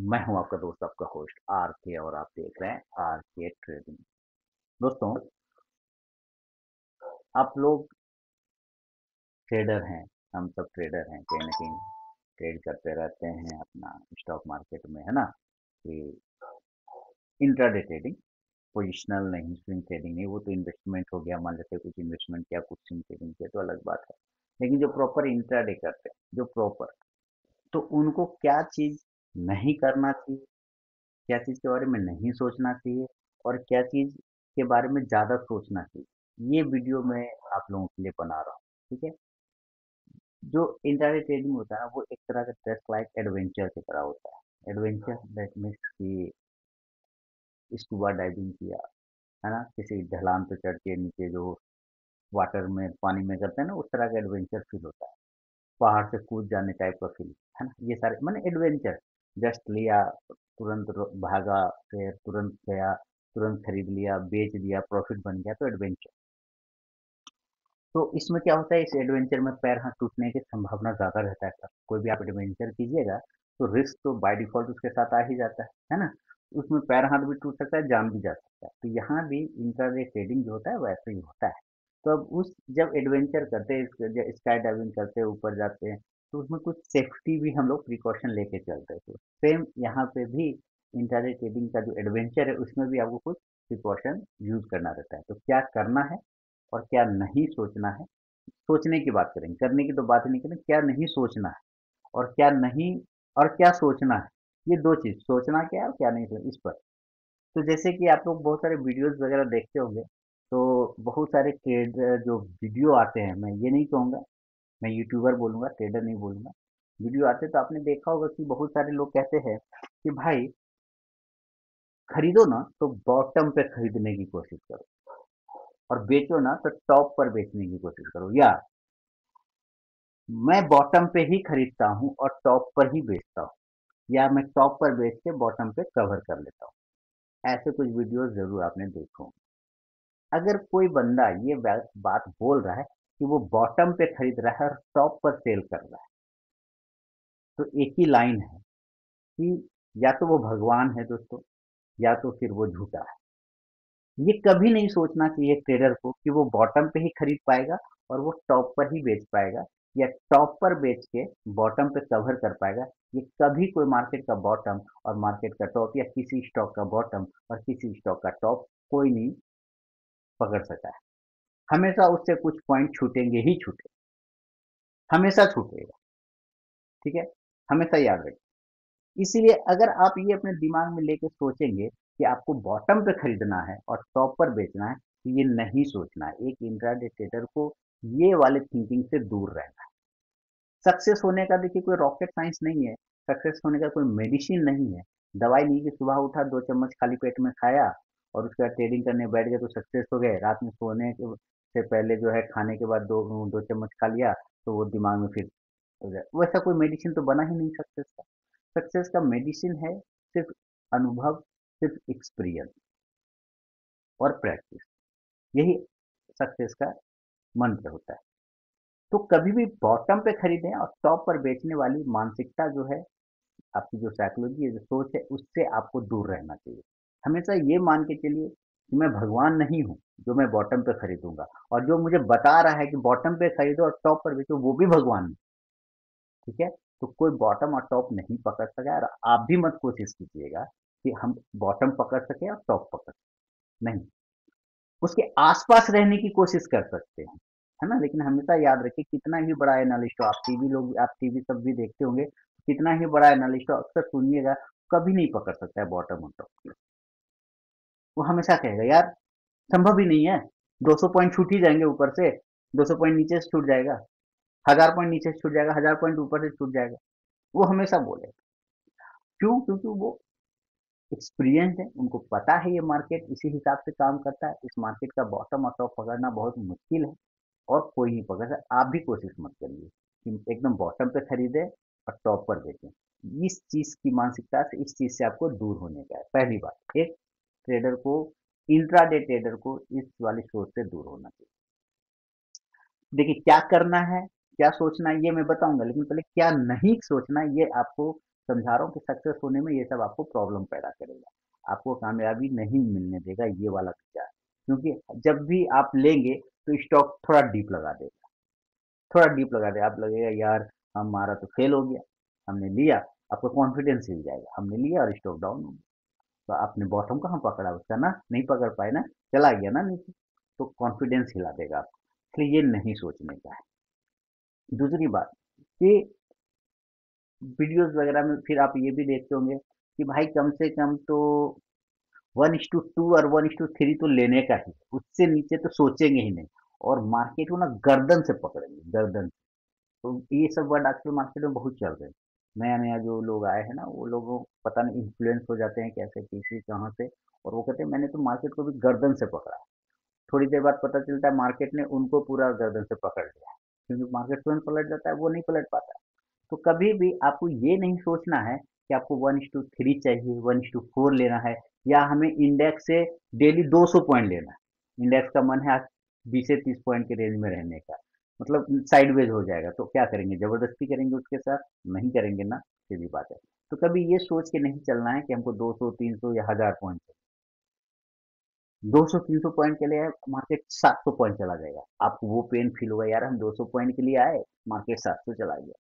मैं हूं आपका दोस्त, आपका होस्ट आर के, और आप देख रहे हैं आर के ट्रेडिंग। दोस्तों, आप लोग ट्रेडर हैं, हम सब ट्रेडर हैं, कहीं ना कहीं ट्रेड करते रहते हैं अपना स्टॉक मार्केट में, है ना। कि इंट्राडे ट्रेडिंग, पोजिशनल नहीं, स्विंग ट्रेडिंग नहीं, वो तो इन्वेस्टमेंट हो गया। मान लेते हैं कुछ इन्वेस्टमेंट किया, कुछ स्विंग ट्रेडिंग किया, तो अलग बात है। लेकिन जो प्रॉपर इंट्राडे करते हैं, जो प्रॉपर, तो उनको क्या चीज नहीं करना चाहिए, क्या चीज़ के बारे में नहीं सोचना चाहिए, और क्या चीज़ के बारे में ज़्यादा सोचना चाहिए, ये वीडियो मैं आप लोगों के लिए बना रहा हूँ। ठीक है। जो इंट्राडे ट्रेडिंग होता है ना, वो एक तरह का जस्ट लाइक एडवेंचर की तरह होता है। एडवेंचर दैट मीन्स कि स्कूबा डाइविंग किया, है ना, किसी ढलान पे चढ़ के नीचे जो वाटर में, पानी में करते हैं ना, उस तरह का एडवेंचर फील होता है। पहाड़ से कूद जाने टाइप का फील, है ना। ये सारे मैंने एडवेंचर, जस्ट लिया, तुरंत भागा, फिर तुरंत गया, तुरंत खरीद लिया, बेच दिया, प्रॉफिट बन गया, तो एडवेंचर। तो इसमें क्या होता है, इस एडवेंचर में पैर हाथ टूटने की संभावना ज्यादा रहता है। कोई भी आप एडवेंचर कीजिएगा तो रिस्क तो बाय डिफॉल्ट उसके साथ आ ही जाता है ना। उसमें पैर हाथ भी टूट सकता है, जान भी जा सकता है। तो यहाँ भी इंट्राडे ट्रेडिंग जो होता है वैसे ही होता है। तो अब उस जब एडवेंचर करते हैं, स्काई डाइविंग करते हैं, ऊपर जाते हैं, तो उसमें कुछ सेफ्टी भी हम लोग प्रिकॉशन लेके चलते हैं। तो सेम यहाँ पे भी इंट्राडे ट्रेडिंग का जो एडवेंचर है, उसमें भी आपको कुछ प्रिकॉशन यूज करना रहता है। तो क्या करना है और क्या नहीं सोचना है, सोचने की बात करेंगे, करने की तो बात ही नहीं करें। क्या नहीं सोचना है और क्या नहीं, और क्या सोचना है, ये दो चीज, सोचना क्या है और क्या नहीं सोचना, इस पर। तो जैसे कि आप लोग बहुत सारे वीडियोस वगैरह देखते होंगे, तो बहुत सारे ट्रेडर जो वीडियो आते हैं, मैं ये नहीं कहूँगा, मैं यूट्यूबर बोलूंगा, ट्रेडर नहीं बोलूंगा। वीडियो आते तो आपने देखा होगा कि बहुत सारे लोग कहते हैं कि भाई खरीदो ना तो बॉटम पे खरीदने की कोशिश करो, और बेचो ना तो टॉप पर बेचने की कोशिश करो, या मैं बॉटम पे ही खरीदता हूँ और टॉप पर ही बेचता हूँ, या मैं टॉप पर बेच के बॉटम पे कवर कर लेता हूँ। ऐसे कुछ वीडियोस जरूर आपने देखे होंगे। अगर कोई बंदा ये बात बोल रहा है कि वो बॉटम पे खरीद रहा है और टॉप पर सेल कर रहा है, तो एक ही लाइन है कि या तो वो भगवान है दोस्तों, या तो फिर वो झूठा है। ये कभी नहीं सोचना चाहिए ट्रेडर को कि वो बॉटम पे ही खरीद पाएगा और वो टॉप पर ही बेच पाएगा, या टॉप पर बेच के बॉटम पे कवर कर पाएगा। ये कभी कोई मार्केट का बॉटम और मार्केट का टॉप, या किसी स्टॉक का बॉटम और किसी स्टॉक का टॉप कोई नहीं पकड़ सका है। हमेशा उससे कुछ पॉइंट छूटेंगे ही छूटे, हमेशा छूटेगा। ठीक है, हमेशा याद रखिए। इसीलिए अगर आप ये अपने दिमाग में लेके सोचेंगे कि आपको बॉटम पे खरीदना है और टॉप पर बेचना है, तो ये नहीं सोचना है। एक इंट्राडे ट्रेडर को ये वाले थिंकिंग से दूर रहना है। सक्सेस होने का देखिए कोई रॉकेट साइंस नहीं है, सक्सेस होने का कोई मेडिसिन नहीं है, दवाई नहीं कि सुबह उठा 2 चम्मच खाली पेट में खाया और उसके बाद ट्रेडिंग करने बैठ गए तो सक्सेस हो गए। रात में सोने से पहले जो है खाने के बाद दो दो चम्मच खा लिया तो वो दिमाग में फिर हो जाए। वैसा कोई मेडिसिन तो बना ही नहीं सक्सेस का। सक्सेस का मेडिसिन है सिर्फ अनुभव, सिर्फ एक्सपीरियंस और प्रैक्टिस, यही सक्सेस का मंत्र होता है। तो कभी भी बॉटम पे खरीदें और टॉप पर बेचने वाली मानसिकता जो है, आपकी जो साइकोलॉजी है, जो सोच है, उससे आपको दूर रहना चाहिए। हमेशा ये मान के चलिए कि मैं भगवान नहीं हूँ जो मैं बॉटम पे खरीदूंगा, और जो मुझे बता रहा है कि बॉटम पे खरीदो और टॉप पर बेचो वो भी भगवान है। ठीक है। तो कोई बॉटम और टॉप नहीं पकड़ सका, और आप भी मत कोशिश कीजिएगा कि हम बॉटम पकड़ सके और टॉप पकड़ सके, नहीं। उसके आसपास रहने की कोशिश कर सकते हैं, है ना। लेकिन हमेशा याद रखिए, कितना ही बड़ा एनालिस्ट हो, आप टीवी सब भी देखते होंगे, कितना ही बड़ा एनालिस्ट हो, अक्सर सुनिएगा, कभी नहीं पकड़ सकता है बॉटम और टॉप। वो हमेशा कहेगा यार संभव ही नहीं है, 200 पॉइंट छूट ही जाएंगे ऊपर से, 200 पॉइंट नीचे से छूट जाएगा, 1000 पॉइंट नीचे से छूट जाएगा, 1000 पॉइंट ऊपर से छूट जाएगा। वो हमेशा बोले। क्यों? क्योंकि वो एक्सपीरियंस है, उनको पता है ये मार्केट इसी हिसाब से काम करता है। इस मार्केट का बॉटम और टॉप पकड़ना बहुत मुश्किल है, और कोई नहीं पकड़ सकता। आप भी कोशिश मत करिए कि एकदम बॉटम पे खरीदे और टॉप पर बेचें। इस चीज की मानसिकता से, इस चीज से आपको दूर होने का है। पहली बात, एक ट्रेडर को, इंट्राडे ट्रेडर को इस वाली सोच से दूर होना चाहिए। देखिए क्या करना है, क्या सोचना है, ये मैं बताऊंगा, लेकिन पहले क्या नहीं सोचना है, ये आपको समझा रहा हूँ कि सक्सेस होने में ये सब आपको प्रॉब्लम पैदा करेगा, आपको कामयाबी नहीं मिलने देगा ये वाला विचार। क्योंकि जब भी आप लेंगे तो स्टॉक थोड़ा डीप लगा देगा, थोड़ा डीप लगा देगा, आप लगेगा यार हमारा तो फेल हो गया, हमने लिया, आपका कॉन्फिडेंस हिल जाएगा, हमने लिया और स्टॉक डाउन हो गया, तो आपने बॉटम कहाँ पकड़ा उसका ना, नहीं पकड़ पाए ना, चला गया ना नीचे, तो कॉन्फिडेंस हिला देगा आपको, इसलिए ये नहीं सोचने का है। दूसरी बात कि वीडियोस वगैरह में फिर आप ये भी देखते होंगे कि भाई कम से कम तो 1:2 और 1:3 तो लेने का ही, उससे नीचे तो सोचेंगे ही नहीं, और मार्केट को ना गर्दन से पकड़ेंगे, गर्दन से। तो ये सब वर्ड आजकल मार्केट में बहुत चल रहे हैं, नया नया जो लोग आए हैं ना वो लोगों पता नहीं इन्फ्लुएंस हो जाते हैं कैसे किसी कहाँ से, और वो कहते हैं मैंने तो मार्केट को भी गर्दन से पकड़ा। थोड़ी देर बाद पता चलता है मार्केट ने उनको पूरा गर्दन से पकड़ लिया, क्योंकि मार्केट तुरंत पलट जाता है, वो नहीं पलट पाता। तो कभी भी आपको ये नहीं सोचना है कि आपको 1:3 चाहिए, 1:4 लेना है, या हमें इंडेक्स से डेली 200 पॉइंट लेना है। इंडेक्स का मन है आज 20 से 30 पॉइंट के रेंज में रहने का, मतलब साइडवेज हो जाएगा, तो क्या करेंगे, जबरदस्ती करेंगे उसके साथ, नहीं करेंगे ना, सीधी बात है। तो कभी ये सोच के नहीं चलना है कि हमको 200 300 या 1000 पॉइंट, 200 300 पॉइंट के लिए मार्केट 700 पॉइंट चला जाएगा, आपको वो पेन फील होगा यार हम 200 पॉइंट के लिए आए, मार्केट 700 चला गया।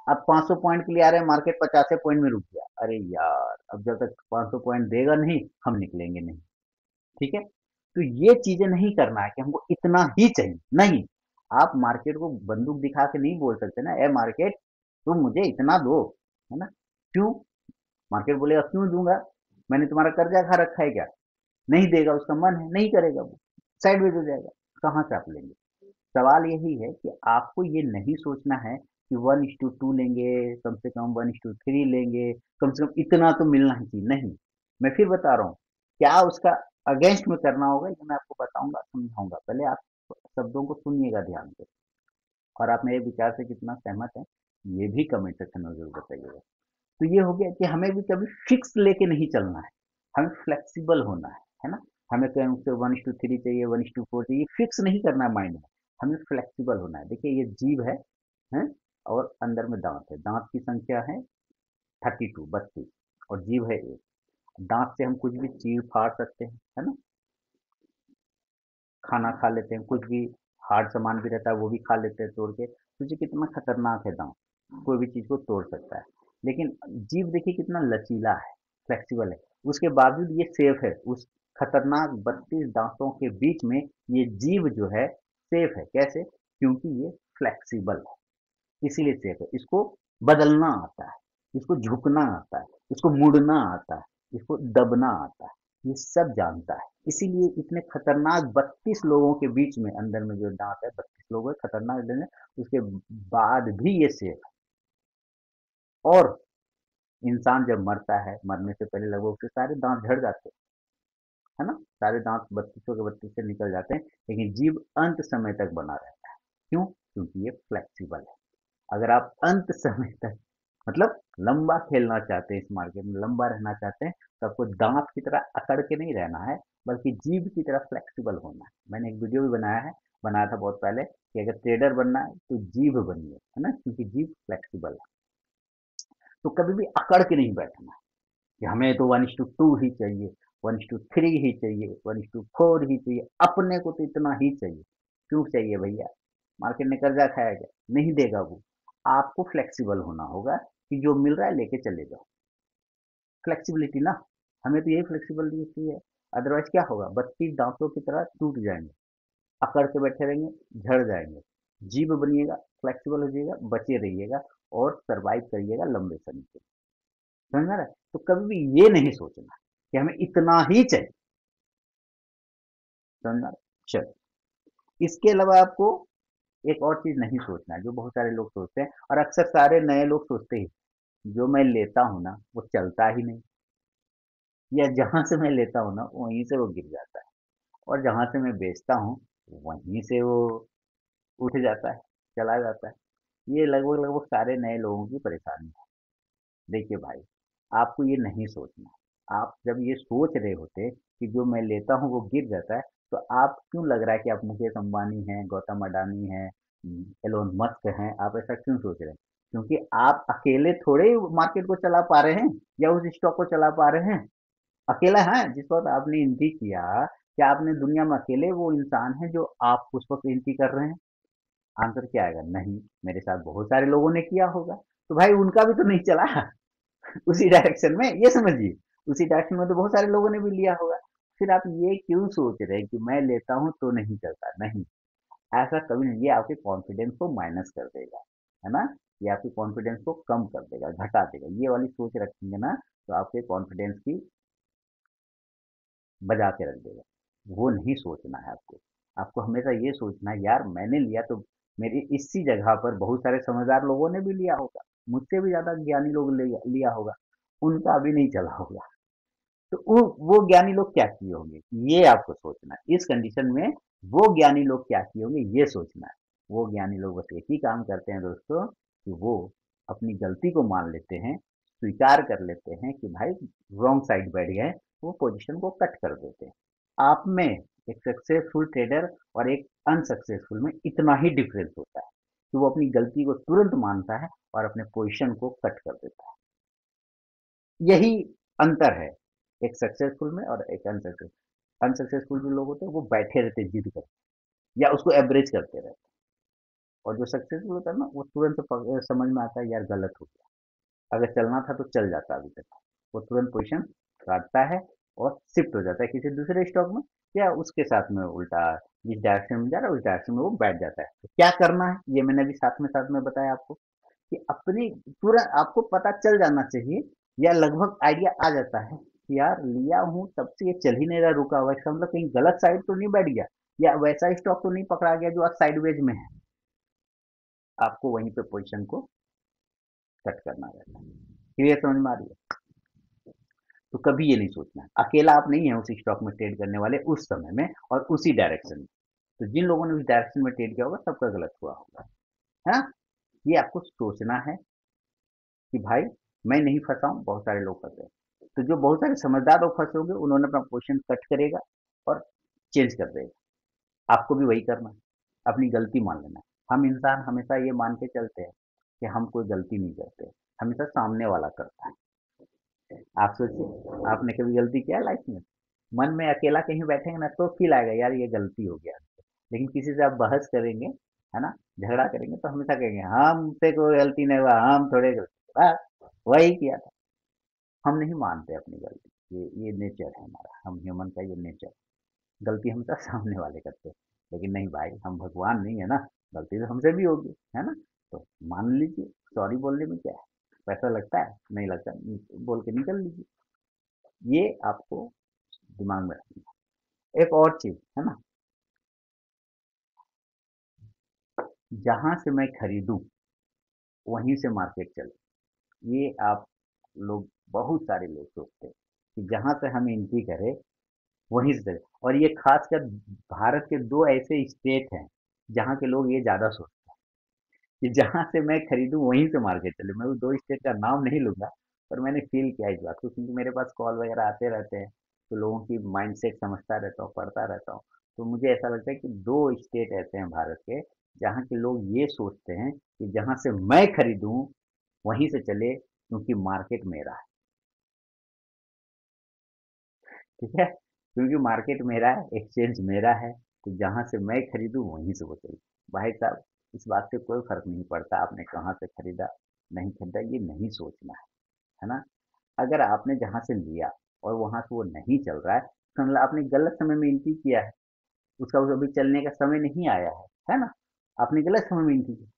अब 500 पॉइंट के लिए आ रहे हैं, मार्केट 50 पॉइंट में रुक गया, अरे यार अब जब तक 500 पॉइंट देगा नहीं हम निकलेंगे नहीं। ठीक है, तो ये चीजें नहीं करना है कि हमको इतना ही चाहिए, नहीं। आप मार्केट को बंदूक दिखा के नहीं बोल सकते ना, ए मार्केट तुम मुझे इतना दो, है ना, क्यों? मार्केट बोलेगा क्यों दूंगा, मैंने तुम्हारा कर्जा खा रखा है क्या? नहीं देगा, उसका मन है नहीं करेगा, वो साइडवेज हो जाएगा, कहाँ से आप लेंगे? सवाल यही है कि आपको ये नहीं सोचना है कि 1:2 लेंगे, कम से कम 1:3 लेंगे, कम से कम इतना तो मिलना ही चाहिए, नहीं। मैं फिर बता रहा हूँ, क्या उसका अगेंस्ट में करना होगा ये मैं आपको बताऊंगा, समझाऊंगा, पहले आप शब्दों को सुनिएगा ध्यान से, और आप मेरे विचार से कितना सहमत हैं ये भी कमेंट सेक्शन में जरूर बताइएगा। तो ये हो गया कि हमें भी कभी फिक्स लेके नहीं चलना है, हमें फ्लेक्सिबल होना है ना। हमें कहीं से 1:3 चाहिए, 1:4 चाहिए, फिक्स नहीं करना है माइंड में, हमें फ्लेक्सिबल होना है। देखिए ये जीभ है, और अंदर में दांत है, दांत की संख्या है 32 और जीभ है एक। दांत से हम कुछ भी चीर फाड़ सकते हैं, है ना, खाना खा लेते हैं, कुछ भी हार्ड सामान भी रहता है वो भी खा लेते हैं तोड़ के, सोचिए कितना खतरनाक है दांत, कोई भी चीज को तोड़ सकता है। लेकिन जीभ देखिए कितना लचीला है, फ्लेक्सिबल है, उसके बावजूद ये सेफ है, उस खतरनाक 32 दांतों के बीच में ये जीभ जो है सेफ है, कैसे? क्योंकि ये फ्लेक्सिबल है, इसीलिए सेफ है। इसको बदलना आता है, इसको झुकना आता है, इसको मुड़ना आता है, इसको दबना आता है, ये सब जानता है। इसीलिए इतने खतरनाक 32 लोगों के बीच में अंदर में जो दांत है, 32 लोग है खतरनाक डर है, उसके बाद भी ये सेफ है। और इंसान जब मरता है, मरने से पहले लगभग उसके सारे दांत झड़ जाते हैं, है ना, सारे दांत 32 के 32 से निकल जाते हैं, लेकिन जीभ अंत समय तक बना रहता है। क्यों? क्योंकि ये फ्लेक्सिबल है। अगर आप अंत समय तक, मतलब लंबा खेलना चाहते हैं, इस मार्केट में लंबा रहना चाहते हैं, तो आपको दांत की तरह अकड़ के नहीं रहना है, बल्कि जीभ की तरह फ्लेक्सिबल होना है। मैंने एक वीडियो भी बनाया था बहुत पहले, कि अगर ट्रेडर बनना है तो जीभ बनिए, है ना, क्योंकि जीभ फ्लेक्सिबल है। तो कभी भी अकड़ के नहीं बैठना है कि हमें तो 1:2 ही चाहिए, 1:3 ही चाहिए, 1:4 ही चाहिए, अपने को तो इतना ही चाहिए। क्यों चाहिए भैया? मार्केट ने कर्जा खाया क्या? नहीं देगा वो। आपको फ्लेक्सिबल होना होगा कि जो मिल रहा है लेके चले जाओ, फ्लेक्सिबिलिटी ना, हमें तो यही फ्लेक्सिबिलिटी है। अदरवाइज क्या होगा, 32 दांतों की तरह टूट जाएंगे, अकड़ के बैठे रहेंगे, झड़ जाएंगे। जीभ बनिएगा, फ्लेक्सिबल हो जाइएगा, बचे रहिएगा और सरवाइव करिएगा लंबे समय के, समझ में आ रहा है? तो कभी भी ये नहीं सोचना कि हमें इतना ही चाहिए, समझ में आ रहा है? चलो, इसके अलावा आपको एक और चीज नहीं सोचना है जो बहुत सारे लोग सोचते हैं, और अक्सर सारे नए लोग सोचते ही, जो मैं लेता हूँ ना वो चलता ही नहीं, या जहां से मैं लेता हूँ ना वहीं से वो गिर जाता है, और जहां से मैं बेचता हूँ वहीं से वो उठ जाता है, चला जाता है। ये लगभग लगभग सारे नए लोगों की परेशानी है। देखिए भाई, आपको ये नहीं सोचना, आप जब ये सोच रहे होते कि जो मैं लेता हूँ वो गिर जाता है, तो आप क्यों लग रहा है कि आप मुकेश अंबानी हैं, गौतम अडानी हैं, एलोन मस्क हैं, आप ऐसा क्यों सोच रहे हैं? क्योंकि आप अकेले थोड़े ही मार्केट को चला पा रहे हैं या उस स्टॉक को चला पा रहे हैं। अकेला है जिस वक्त आपने एंट्री किया, क्या आपने दुनिया में अकेले वो इंसान है जो आप उस वक्त एंट्री कर रहे हैं? आंसर क्या आएगा? नहीं, मेरे साथ बहुत सारे लोगों ने किया होगा। तो भाई उनका भी तो नहीं चला उसी डायरेक्शन में, ये समझिए। उसी डायरेक्शन में तो बहुत सारे लोगों ने भी लिया होगा। फिर आप ये क्यों सोच रहे हैं कि मैं लेता हूं तो नहीं चलता? नहीं, ऐसा कभी नहीं। ये आपके कॉन्फिडेंस को माइनस कर देगा, है ना? ये आपके कॉन्फिडेंस को कम कर देगा, घटा देगा। ये वाली सोच रखेंगे ना, तो आपके कॉन्फिडेंस की बजा के रख देगा। वो नहीं सोचना है आपको। आपको हमेशा ये सोचना है, यार मैंने लिया तो मेरी इसी जगह पर बहुत सारे समझदार लोगों ने भी लिया होगा, मुझसे भी ज्यादा ज्ञानी लोग लिया होगा, उनका अभी नहीं चला होगा। तो वो ज्ञानी लोग क्या किए होंगे, ये आपको सोचना है। इस कंडीशन में वो ज्ञानी लोग क्या किए होंगे, ये सोचना है। वो ज्ञानी लोग बस एक ही काम करते हैं दोस्तों, कि वो अपनी गलती को मान लेते हैं, स्वीकार कर लेते हैं कि भाई रॉन्ग साइड बैठ गए, वो पोजीशन को कट कर देते हैं। आप में एक सक्सेसफुल ट्रेडर और एक अनसक्सेसफुल में इतना ही डिफरेंस होता है कि वो अपनी गलती को तुरंत मानता है और अपने पोजीशन को कट कर देता है। यही अंतर है एक सक्सेसफुल में और एक अनसक्सेसफुल। अनसक्सेसफुल जो लोग होते हैं वो बैठे रहते हैं जिद करके, या उसको एवरेज करते रहते हैं। और जो सक्सेसफुल होता है ना, वो तुरंत समझ में आता है, यार गलत हो गया, अगर चलना था तो चल जाता अभी तक। वो तुरंत पोजीशन काटता है और शिफ्ट हो जाता है किसी दूसरे स्टॉक में, या उसके साथ में उल्टा जिस डायरेक्शन में जा रहा है उस डायरेक्शन में वो बैठ जाता है। तो क्या करना है, ये मैंने अभी साथ में बताया आपको, कि अपनी तुरंत आपको पता चल जाना चाहिए, या लगभग आइडिया आ जाता है कि यार लिया हूँ तब से ये चल ही नहीं रहा, रुका हुआ है। इसका मतलब कहीं गलत साइड तो नहीं बैठ गया, या वैसा स्टॉक तो नहीं पकड़ा गया जो आज साइडवेज में है। आपको वहीं पे पोजीशन को कट करना रहता है। क्लियर समझ में आ रही है? तो कभी ये नहीं सोचना है, अकेला आप नहीं है उस स्टॉक में ट्रेड करने वाले उस समय में और उसी डायरेक्शन में। तो जिन लोगों ने उस डायरेक्शन में ट्रेड किया होगा सबका गलत हुआ होगा, है ना? ये आपको सोचना है कि भाई मैं नहीं फंसा हूँ, बहुत सारे लोग फंसे हैं। तो जो बहुत सारे समझदार लोग फंसे होंगे उन्होंने अपना पोजीशन कट करेगा और चेंज कर देगा। आपको भी वही करना है, अपनी गलती मान लेना है। हम इंसान हमेशा ये मान के चलते हैं कि हम कोई गलती नहीं करते, हमेशा सामने वाला करता है। आप सोचिए, आपने कभी गलती किया लाइफ में? मन में अकेला कहीं बैठेंगे ना तो फील आएगा, यार ये गलती हो गया। लेकिन किसी से आप बहस करेंगे, है ना, झगड़ा करेंगे, तो हमेशा कहेंगे हमसे कोई गलती नहीं हुआ, हम थोड़े गलती, बस वही किया था। हम नहीं मानते अपनी गलती, ये नेचर है हमारा, हम ह्यूमन का ये नेचर। गलती हमेशा सामने वाले करते हैं। लेकिन नहीं भाई, हम भगवान नहीं है ना, गलती तो हमसे भी होगी, है ना? तो मान लीजिए, सॉरी बोलने में क्या है, पैसा लगता है? नहीं लगता, बोल के निकल लीजिए। ये आपको दिमाग में रखना है। एक और चीज है ना, जहां से मैं खरीदूं वहीं से मार्केट चले, ये आप लोग, बहुत सारे लोग सोचते हैं कि जहां से हम एंट्री करें वहीं से चले। और ये खासकर भारत के दो ऐसे स्टेट हैं जहाँ के लोग ये ज्यादा सोचते हैं कि जहां से मैं खरीदूं वहीं से मार्केट चले। मैं वो दो स्टेट का नाम नहीं लूंगा, पर मैंने फील किया इस बात को, क्योंकि मेरे पास कॉल वगैरह आते रहते हैं, तो लोगों की माइंडसेट समझता रहता हूँ, पढ़ता रहता हूँ। तो मुझे ऐसा लगता है कि दो स्टेट ऐसे हैं भारत के जहाँ के लोग ये सोचते हैं कि जहां से मैं खरीदूं वहीं से चले, क्योंकि मार्केट मेरा है। ठीक है, क्योंकि मार्केट मेरा है, एक्सचेंज मेरा है, तो जहां से मैं खरीदूं वहीं से वो चले। भाई साहब, इस बात से कोई फर्क नहीं पड़ता आपने कहाँ से खरीदा, नहीं खरीदा, ये नहीं सोचना है ना? अगर आपने जहां से लिया और वहां से वो नहीं चल रहा है, तो मतलब आपने गलत समय में एंट्री किया है, उसका अभी चलने का समय नहीं आया है ना? आपने गलत समय में एंट्री की।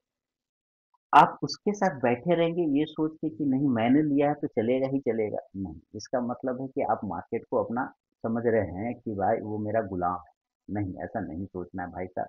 आप उसके साथ बैठे रहेंगे ये सोच के कि नहीं मैंने लिया है तो चलेगा ही चलेगा, नहीं, इसका मतलब है कि आप मार्केट को अपना समझ रहे हैं कि भाई वो मेरा गुलाम है। नहीं, ऐसा नहीं सोचना है भाई साहब।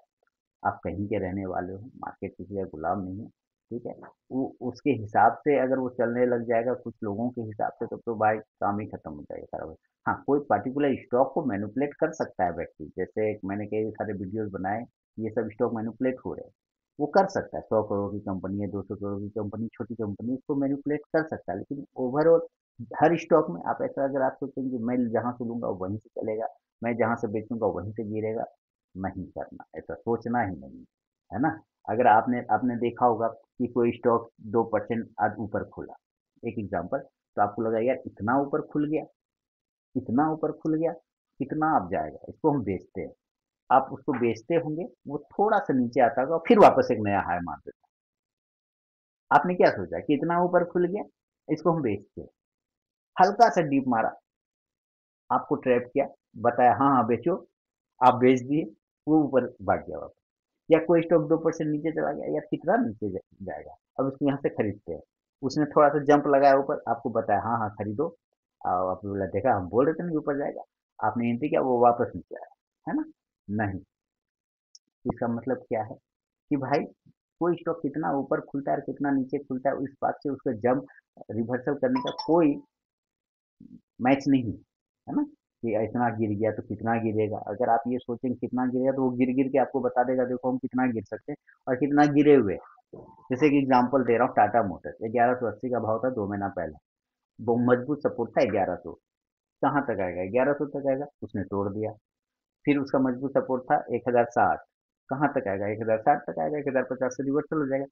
आप कहीं के रहने वाले हो, मार्केट किसी का गुलाम नहीं है। ठीक है, वो उसके हिसाब से अगर वो चलने लग जाएगा कुछ लोगों के हिसाब से, तो भाई काम ही खत्म हो जाएगा सारा। हाँ, कोई पर्टिकुलर स्टॉक को मैनिपुलेट कर सकता है व्यक्ति, जैसे मैंने कई सारे वीडियोस बनाए, ये सब स्टॉक मैनिपुलेट हो रहे हैं, वो कर सकता है। 100 करोड़ की कंपनी है, 200 करोड़ की कंपनी, छोटी कंपनी, उसको मैनिपुलेट कर सकता है। लेकिन ओवरऑल हर स्टॉक में आप ऐसा, अगर आप सोचेंगे कि मैं जहां से लूंगा वहीं से चलेगा, मैं जहां से बेचूंगा वहीं से गिरेगा, नहीं करना, ऐसा सोचना ही नहीं, है ना? अगर आपने आपने देखा होगा कि कोई स्टॉक 2% आज ऊपर खुला, एक एग्जांपल, तो आपको लगा यार इतना ऊपर खुल गया, इतना ऊपर खुल गया, कितना अब जाएगा, इसको हम बेचते हैं। आप उसको बेचते होंगे, वो थोड़ा सा नीचे आता होगा, फिर वापस एक नया हाई मार देता है। आपने क्या सोचा कि इतना ऊपर खुल गया, इसको हम बेचते हैं, हल्का सा डीप मारा, आपको ट्रैप किया, बताया हाँ हाँ बेचो, आप बेच दिए, वो ऊपर भाग गया वापस। या कोई स्टॉक 2% नीचे चला गया, यार कितना नीचे जाएगा, अब उसको यहाँ से खरीदते हैं, उसने थोड़ा सा जंप लगाया ऊपर, आपको बताया हाँ हाँ खरीदो, आपने बोला देखा हम बोल रहे थे ना कि ऊपर जाएगा, आपने एंट्री किया, वो वापस नीचे आया, है ना? नहीं, इसका मतलब क्या है कि भाई कोई स्टॉक कितना ऊपर खुलता है और कितना नीचे खुलता है, इस बात से उसका जंप रिवर्सल करने का कोई मैच नहीं, है ना? कि इतना गिर गया तो कितना गिरेगा, अगर आप ये सोचेंगे कितना गिरेगा तो वो गिर गिर के आपको बता देगा देखो हम कितना गिर सकते हैं और कितना गिरे हुए हैं। जैसे कि एग्जांपल दे रहा हूँ, टाटा मोटर्स 1180 का भाव था 2 महीना पहले, वो मजबूत सपोर्ट था 1100, कहाँ तक आएगा, 1100 तक आएगा, उसने तोड़ दिया। फिर उसका मजबूत सपोर्ट था 1060, कहाँ तक आएगा, 1060 तक आएगा, 1050 से रिवर्सल हो जाएगा,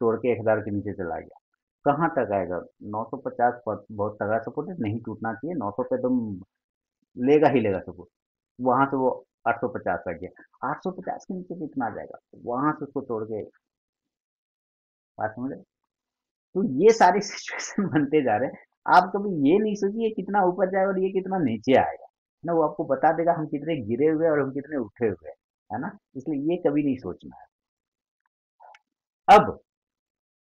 तोड़ के 1000 के नीचे चला गया, कहाँ तक आएगा, 950 बहुत तगड़ा सपोर्ट है, नहीं टूटना चाहिए, 900 पे तुम लेगा ही लेगा सपोर्ट, वहां से वो 850 तक गया, 850 के नीचे कितना आ जाएगा, वहां से उसको तोड़ के, बात समझ रहे? तो ये सारे सिचुएशन बनते जा रहे हैं, आप कभी ये नहीं सोचिए कितना ऊपर जाएगा और ये कितना नीचे आएगा, है ना? वो आपको बता देगा हम कितने गिरे हुए हैं और हम कितने उठे हुए हैं, है ना? इसलिए ये कभी नहीं सोचना है। अब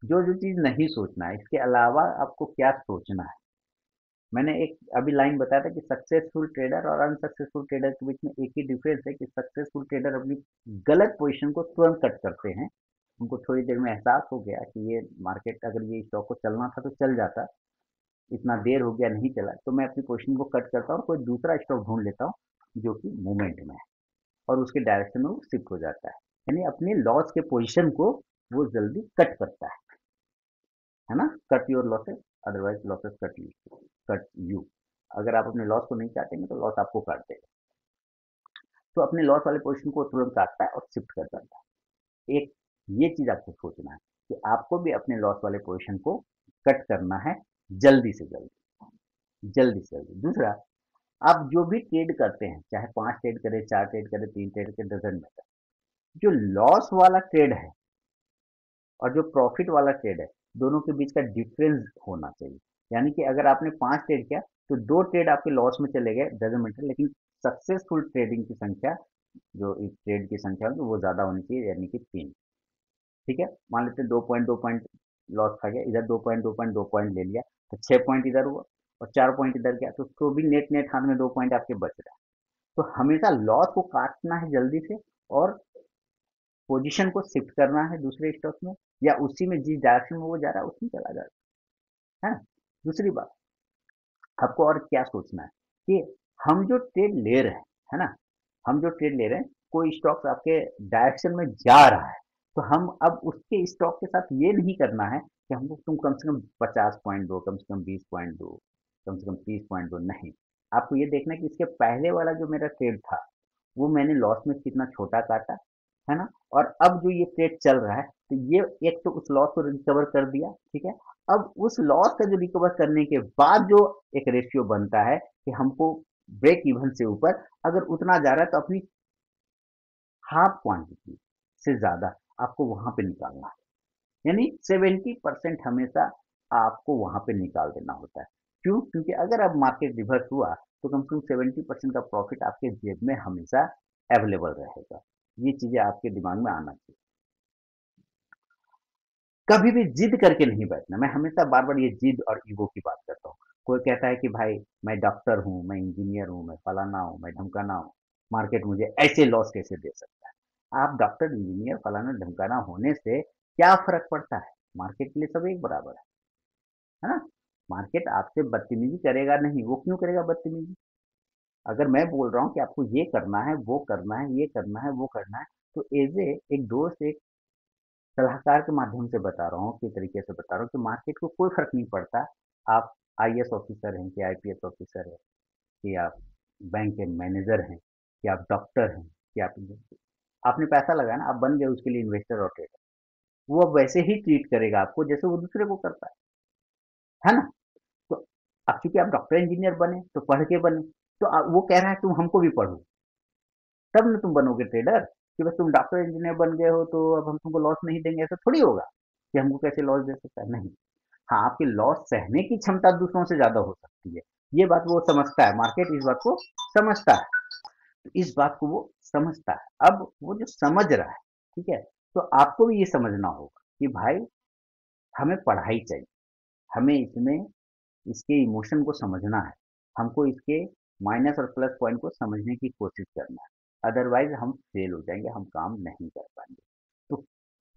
जो जो चीज नहीं सोचना है, इसके अलावा आपको क्या सोचना है, मैंने एक अभी लाइन बताया था कि सक्सेसफुल ट्रेडर और अनसक्सेसफुल ट्रेडर के बीच में एक ही डिफरेंस है कि सक्सेसफुल ट्रेडर अपनी गलत पोजीशन को तुरंत कट करते हैं, उनको थोड़ी देर में एहसास हो गया कि ये मार्केट अगर ये स्टॉक को चलना था तो चल जाता, इतना देर हो गया नहीं चला, तो मैं अपनी पोजीशन को कट करता हूँ और कोई दूसरा स्टॉक ढूंढ लेता हूँ जो कि मूवमेंट में है और उसके डायरेक्शन में वो शिफ्ट हो जाता है, यानी अपने लॉस के पोजीशन को वो जल्दी कट करता है ना? Cut your losses, otherwise losses cut you, अगर आप अपने लॉस को नहीं चाहते तो लॉस आपको काट देगा, तो अपने लॉस वाले पोजीशन को तुरंत काटता है और शिफ्ट कर देता है। एक ये चीज आपको सोचना है कि आपको भी अपने लॉस वाले पोजीशन को कट करना है, जल्दी से जल्दी, जल्दी से जल्दी। दूसरा, आप जो भी ट्रेड करते हैं, चाहे 5 ट्रेड करें, 4 ट्रेड करें, 3 ट्रेड करें, डजेंट मैटर, जो लॉस वाला ट्रेड है और जो प्रॉफिट वाला ट्रेड है, दोनों के बीच का डिफरेंस होना चाहिए। यानी कि अगर आपने 5 ट्रेड किया तो 2 ट्रेड आपके लॉस में चले गए, डजेंट मैटर, लेकिन सक्सेसफुल ट्रेडिंग की संख्या, जो इस ट्रेड की संख्या है, तो वो ज्यादा होनी चाहिए, यानी कि 3। ठीक है, मान लेते हैं 2 पॉइंट लॉस खा गया, इधर 2 पॉइंट ले लिया, तो 6 पॉइंट इधर हुआ और 4 पॉइंट इधर गया, तो भी नेट नेट हाथ में 2 पॉइंट आपके बच रहा है। तो हमेशा लॉस को काटना है जल्दी से और पोजीशन को शिफ्ट करना है दूसरे स्टॉक में, या उसी में जिस डायरेक्शन में वो जा रहा है उसमें चला जाता है ना? दूसरी बात, आपको और क्या सोचना है कि हम जो ट्रेड ले रहे हैं, है ना, हम जो ट्रेड ले रहे हैं, कोई स्टॉक्स आपके डायरेक्शन में जा रहा है, तो हम अब उसके स्टॉक के साथ ये नहीं करना है कि हमको तुम कम से कम 50 पॉइंट दो, कम से कम 20 पॉइंट दो, कम से कम 30 पॉइंट दो, नहीं। आपको ये देखना है कि इसके पहले वाला जो मेरा ट्रेड था, वो मैंने लॉस में कितना छोटा काटा, है ना? और अब जो ये ट्रेड चल रहा है, तो ये एक तो उस लॉस को रिकवर कर दिया, ठीक है? अब उस लॉस का जो रिकवर करने के बाद जो एक रेशियो बनता है कि हमको ब्रेक इवन से ऊपर अगर उतना जा रहा है, तो अपनी हाफ क्वांटिटी से ज्यादा आपको वहां पे निकालना है, यानी 70% हमेशा आपको वहां पे निकाल देना होता है। क्यों? क्योंकि अगर अब मार्केट रिवर्स हुआ तो कम से कम 70% का प्रॉफिट आपके जेब में हमेशा अवेलेबल रहेगा। ये चीजें आपके दिमाग में आना चाहिए। कभी भी जिद करके नहीं बैठना, मैं हमेशा बार बार ये जिद और ईगो की बात करता हूँ। कोई कहता है कि भाई मैं डॉक्टर हूँ, मैं इंजीनियर हूँ, मैं फलाना हूँ, मैं ढमकाना हूँ, मार्केट मुझे ऐसे लॉस कैसे दे सकता है? आप डॉक्टर, इंजीनियर, फलाना ढमकाना होने से क्या फर्क पड़ता है? मार्केट के लिए सब एक बराबर है ना? मार्केट आपसे बदतमीजी करेगा नहीं, वो क्यों करेगा बदतमीजी? अगर मैं बोल रहा हूँ कि आपको ये करना है, वो करना है, ये करना है, वो करना है, तो एज ए एक दोस्त, एक सलाहकार के माध्यम से बता रहा हूँ, के तरीके से बता रहा हूँ कि मार्केट को कोई फर्क नहीं पड़ता, आप आईएएस ऑफिसर हैं कि आईपीएस ऑफिसर है, कि आप बैंक के मैनेजर हैं, कि आप डॉक्टर हैं, कि आप, आपने पैसा लगाया ना, आप बन गए उसके लिए इन्वेस्टर और ट्रेडर। वो अब वैसे ही ट्रीट करेगा आपको जैसे वो दूसरे को करता है ना? तो अब चूंकि आप डॉक्टर इंजीनियर बने तो पढ़ के बने, तो वो कह रहा है तुम हमको भी पढ़ो, तब ना तुम बनोगे ट्रेडर। कि बस तुम डॉक्टर इंजीनियर बन गए हो तो अब हम तुमको लॉस नहीं देंगे, ऐसा थोड़ी होगा कि हमको कैसे लॉस दे सकता है, नहीं। हाँ, आपकी लॉस सहने की क्षमता दूसरों से ज्यादा हो सकती है, ये बात वो समझता है, मार्केट इस बात को समझता है, तो इस बात को वो समझता है। अब वो जो समझ रहा है, ठीक है, तो आपको भी ये समझना होगा कि भाई हमें पढ़ाई चाहिए, हमें इसमें इसके इमोशन को समझना है, हमको इसके माइनस और प्लस पॉइंट को समझने की कोशिश करना है, अदरवाइज हम फेल हो जाएंगे, हम काम नहीं कर पाएंगे। तो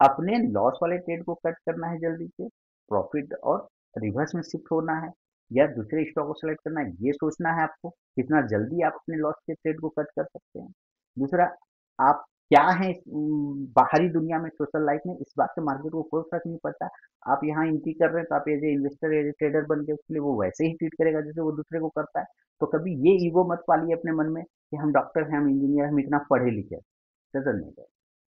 अपने लॉस वाले ट्रेड को कट करना है जल्दी से, प्रॉफिट और रिवर्स में शिफ्ट होना है, या दूसरे स्टॉक को सेलेक्ट करना है, ये सोचना है आपको कितना जल्दी आप अपने लॉस के ट्रेड को कट कर सकते हैं। दूसरा, आप क्या हैं बाहरी दुनिया में, सोशल लाइफ में, इस बात से मार्केट को कोई फर्क नहीं पड़ता। आप यहाँ एंट्री कर रहे हैं तो आप as a investor as a trader बन के उसके लिए वो वैसे ही ट्रीट करेगा जैसे वो दूसरे को करता है। तो कभी ये ईगो मत पालिए अपने मन में कि हम डॉक्टर हैं, हम इंजीनियर, हम इतना पढ़े लिखे, डजंट मैटर।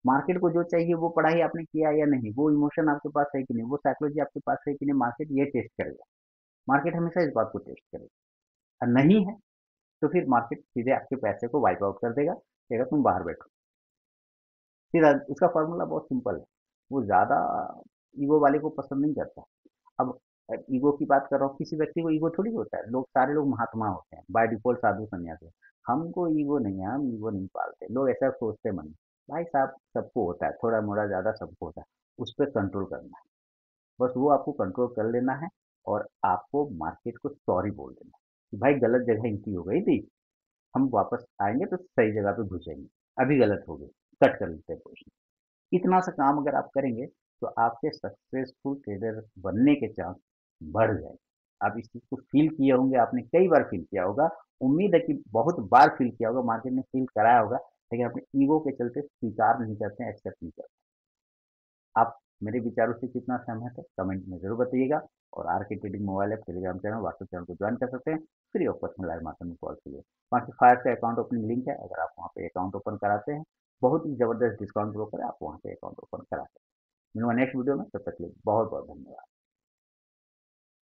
मार्केट को जो चाहिए वो पढ़ाई आपने किया या नहीं, वो इमोशन आपके पास है कि नहीं, वो साइकोलॉजी आपके पास है कि नहीं, मार्केट ये टेस्ट करेगा। मार्केट हमेशा इस बात को टेस्ट करेगा, और नहीं है तो फिर मार्केट सीधे आपके पैसे को वाइप आउट कर देगा, कहेगा तुम बाहर बैठो। फिर उसका फॉर्मूला बहुत सिंपल है, वो ज़्यादा ईगो वाले को पसंद नहीं करता। अब ईगो की बात कर रहा हूँ, किसी व्यक्ति को ईगो थोड़ी होता है, लोग सारे लोग महात्मा होते हैं बाय डिफॉल्ट, साधु सन्यासी। हमको ईगो नहीं है, हम ईगो नहीं पालते, लोग ऐसा सोचते मन में। भाई साहब सबको होता है, थोड़ा मोड़ा ज़्यादा सबको होता है, उस पर कंट्रोल करना है, बस वो आपको कंट्रोल कर लेना है। और आपको मार्केट को सॉरी बोल देना है कि भाई गलत जगह एंट्री हो गई थी, हम वापस आएंगे तो सही जगह पे घुसेंगे, अभी गलत हो गई, कट कर लेते हैं पोजीशन। इतना सा काम अगर आप करेंगे तो आपके सक्सेसफुल ट्रेडर बनने के चांस बढ़ जाएंगे। आप इस चीज को फील किए होंगे, आपने कई बार फील किया होगा, उम्मीद है कि बहुत बार फील किया होगा, मार्केट में फील कराया होगा, लेकिन अपने ईगो के चलते स्वीकार नहीं करते हैं, एक्सेप्ट नहीं करते। आप मेरे विचारों से कितना सहमत है कमेंट में जरूर बताइएगा। और आर के trading mobile app, Telegram channel, WhatsApp channel को ज्वाइन कर सकते हैं फ्री ऑफ कॉस्ट में लाइव मार्केट में कॉल के लिए। बाकी फायर का अकाउंट ओपनिंग लिंक है, अगर आप वहाँ पे अकाउंट ओपन कराते हैं, बहुत ही जबरदस्त डिस्काउंट ब्रोकर है, आप वहाँ पे अकाउंट ओपन करा सकते हैं। मिलूंगा नेक्स्ट वीडियो में, तब तक के लिए बहुत बहुत धन्यवाद।